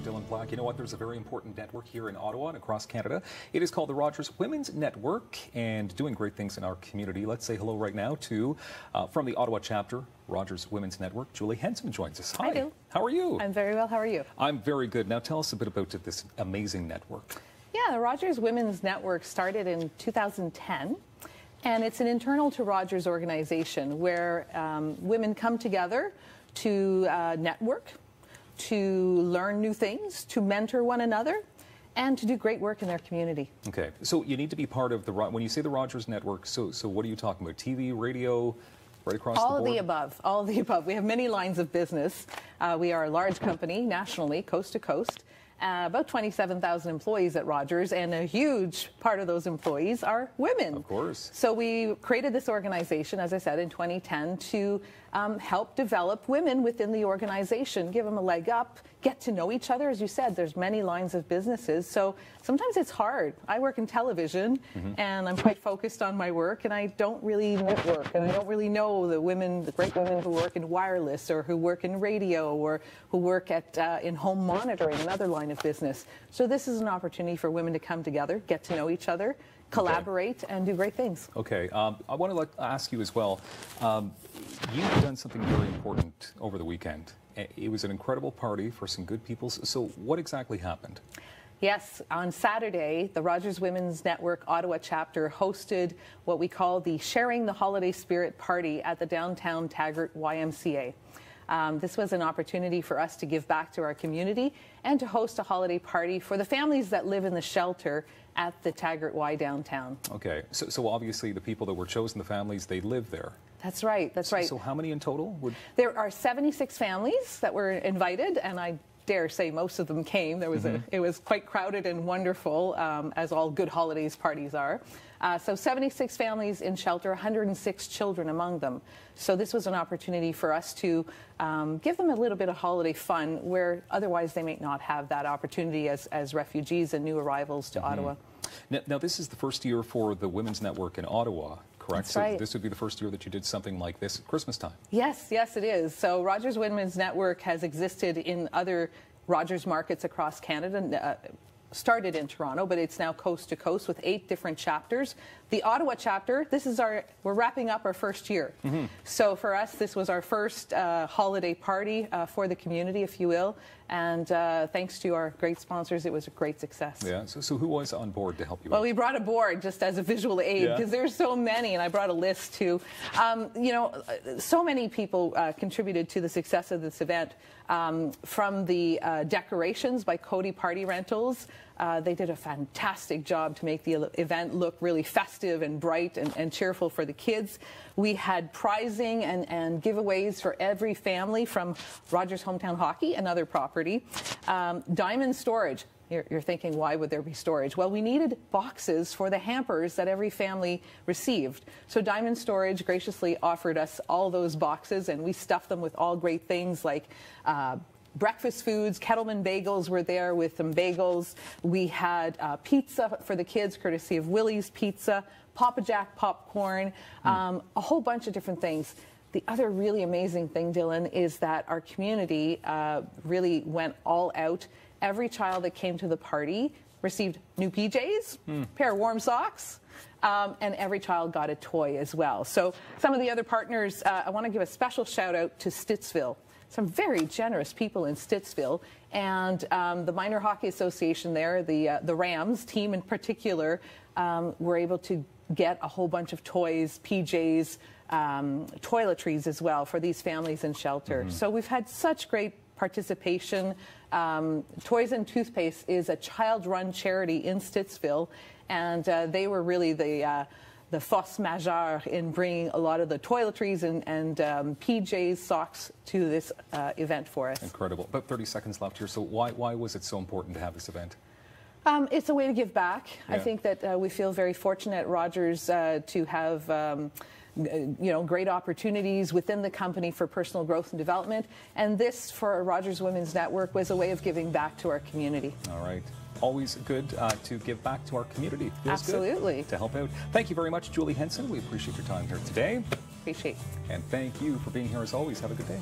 Dylan Black. You know what? There's a very important network here in Ottawa and across Canada. It is called the Rogers Women's Network and doing great things in our community. Let's say hello right now to, from the Ottawa Chapter, Rogers Women's Network, Julie Henson joins us. Hi, Bill. How are you? I'm very well. How are you? I'm very good. Now tell us a bit about this amazing network. Yeah, the Rogers Women's Network started in 2010. And it's an internal to Rogers organization where women come together to network, to learn new things, to mentor one another, and to do great work in their community. Okay, so you need to be part of the, when you say the Rogers Network, so what are you talking about? TV, radio, right across the board? All of the above, all of the above. We have many lines of business. We are a large company nationally, coast to coast. About 27,000 employees at Rogers, and a huge part of those employees are women. Of course. So we created this organization, as I said, in 2010 to help develop women within the organization, give them a leg up, get to know each other. As you said, there's many lines of businesses, so sometimes it's hard. I work in television, and I'm quite focused on my work, and I don't really network, and I don't really know the women, the great women who work in wireless, or who work in radio, or who work at in home monitoring, another line of business. So this is an opportunity for women to come together, get to know each other, collaborate, and do great things. Okay. I want to ask you as well, you've done something very important over the weekend. It was an incredible party for some good people. So what exactly happened? Yes, on Saturday, the Rogers Women's Network Ottawa Chapter hosted what we call the Sharing the Holiday Spirit Party at the downtown Taggart YMCA. This was an opportunity for us to give back to our community and to host a holiday party for the families that live in the shelter at the Taggart Y downtown. Okay, so obviously the people that were chosen, the families, they live there. That's right, that's right. So how many in total? There are 76 families that were invited, and I dare say most of them came. There was it was quite crowded and wonderful, as all good holidays parties are. So 76 families in shelter, 106 children among them. So this was an opportunity for us to give them a little bit of holiday fun where otherwise they may not have that opportunity as refugees and new arrivals to Ottawa. Now this is the first year for the Women's Network in Ottawa, correct? That's right. So this would be the first year that you did something like this at Christmas time. Yes, yes it is. So Rogers Women's Network has existed in other Rogers markets across Canada. Started in Toronto, but it's now coast to coast with 8 different chapters. The Ottawa chapter, we're wrapping up our first year. So for us, this was our first holiday party for the community, if you will. And thanks to our great sponsors, it was a great success. Yeah, so who was on board to help you? Well, we brought a board just as a visual aid because there's so many, and I brought a list too. You know, so many people contributed to the success of this event. From the decorations by Cody Party Rentals. They did a fantastic job to make the event look really festive and bright and cheerful for the kids. We had prizing and giveaways for every family from Rogers Hometown Hockey, another property. Diamond Storage. You're thinking, why would there be storage? Well, we needed boxes for the hampers that every family received. So Diamond Storage graciously offered us all those boxes, and we stuffed them with all great things like breakfast foods. Kettleman Bagels were there with some bagels. We had pizza for the kids, courtesy of Willie's Pizza, Papa Jack popcorn, a whole bunch of different things. The other really amazing thing, Dylan, is that our community really went all out. Every child that came to the party received new PJs, pair of warm socks, and every child got a toy as well. So some of the other partners, I want to give a special shout out to Stittsville. Some very generous people in Stittsville, and the Minor Hockey Association there, the Rams team in particular, were able to get a whole bunch of toys, PJs, toiletries as well for these families in shelter. So we've had such great participation. Toys and Toothpaste is a child-run charity in Stittsville, and they were really the force majeure in bringing a lot of the toiletries and PJs, socks to this event for us. Incredible. About 30 seconds left here. So why was it so important to have this event? It's a way to give back. I think that we feel very fortunate at Rogers to have you know, great opportunities within the company for personal growth and development. And this, for Rogers Women's Network, was a way of giving back to our community. All right. Always good to give back to our community. Feels Absolutely. Good to help out. Thank you very much, Julie Henson. We appreciate your time here today. Appreciate. And thank you for being here as always. Have a good day.